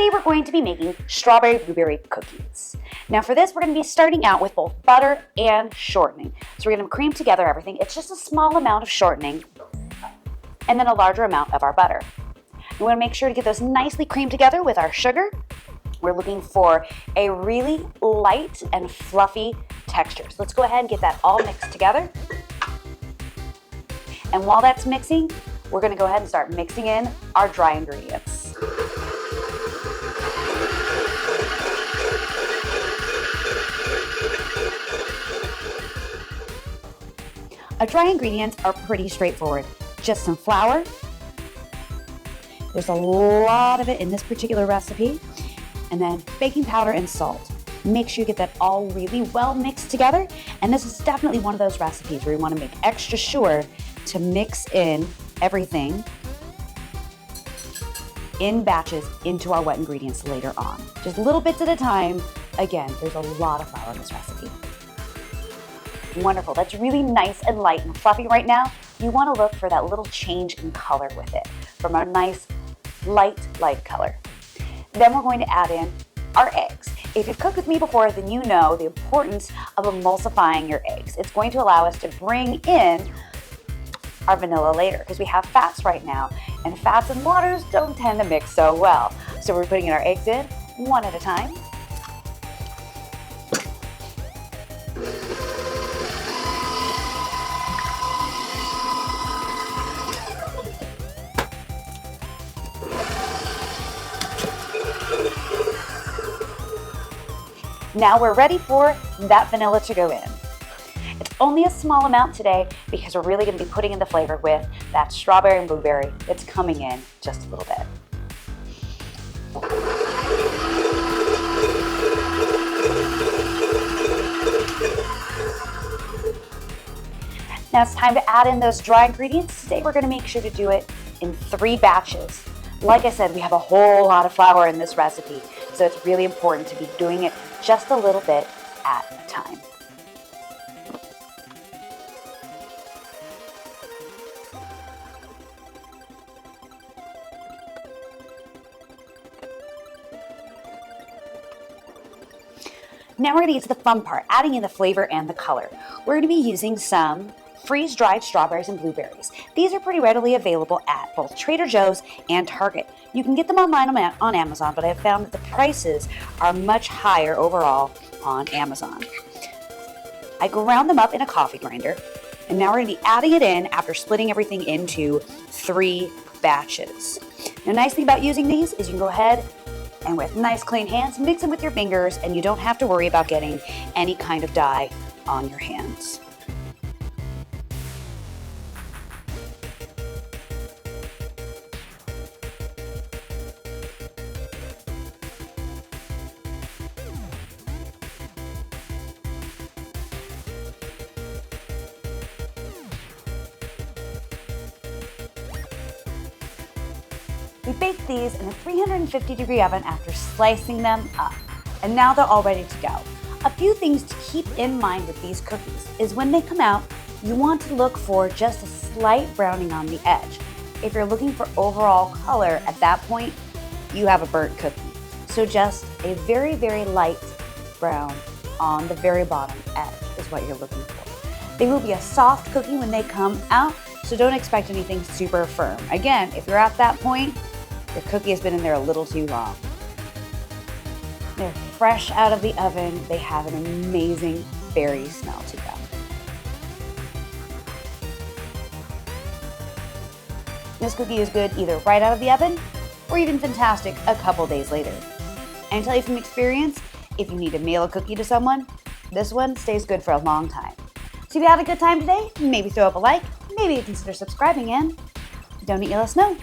Today we're going to be making strawberry blueberry cookies. Now for this, we're going to be starting out with both butter and shortening. So we're going to cream together everything. It's just a small amount of shortening and then a larger amount of our butter. We want to make sure to get those nicely creamed together with our sugar. We're looking for a really light and fluffy texture. So let's go ahead and get that all mixed together. And while that's mixing, we're going to go ahead and start mixing in our dry ingredients. Our dry ingredients are pretty straightforward. Just some flour. There's a lot of it in this particular recipe. And then baking powder and salt. Make sure you get that all really well mixed together. And this is definitely one of those recipes where you want to make extra sure to mix in everything in batches into our wet ingredients later on. Just little bits at a time. Again, there's a lot of flour in this recipe. Wonderful, that's really nice and light and fluffy right now. You want to look for that little change in color with it from a nice light color. Then we're going to add in our eggs. If you've cooked with me before, then you know the importance of emulsifying your eggs. It's going to allow us to bring in our vanilla later because we have fats right now, and fats and waters don't tend to mix so well. So we're putting in our eggs in one at a time. Now we're ready for that vanilla to go in. It's only a small amount today because we're really going to be putting in the flavor with that strawberry and blueberry that's coming in just a little bit. Now it's time to add in those dry ingredients. Today we're going to make sure to do it in 3 batches. Like I said, we have a whole lot of flour in this recipe, so it's really important to be doing it just a little bit at a time. Now we're going to get to the fun part, adding in the flavor and the color. We're going to be using some freeze-dried strawberries and blueberries. These are pretty readily available at both Trader Joe's and Target. You can get them online on Amazon, but I've found that the prices are much higher overall on Amazon. I ground them up in a coffee grinder, and now we're going to be adding it in after splitting everything into 3 batches. The nice thing about using these is you can go ahead and with nice clean hands, mix them with your fingers, and you don't have to worry about getting any kind of dye on your hands. We baked these in a 350-degree oven after slicing them up, and now they're all ready to go. A few things to keep in mind with these cookies is when they come out, you want to look for just a slight browning on the edge. If you're looking for overall color at that point, you have a burnt cookie. So just a very, very light brown on the very bottom edge is what you're looking for. They will be a soft cookie when they come out, so don't expect anything super firm. Again, if you're at that point, your cookie has been in there a little too long. They're fresh out of the oven. They have an amazing berry smell to them. This cookie is good either right out of the oven or even fantastic a couple days later. And I tell you from experience, if you need to mail a cookie to someone, this one stays good for a long time. So if you had a good time today, maybe throw up a like, maybe consider subscribing, and if you don't eat, let us know.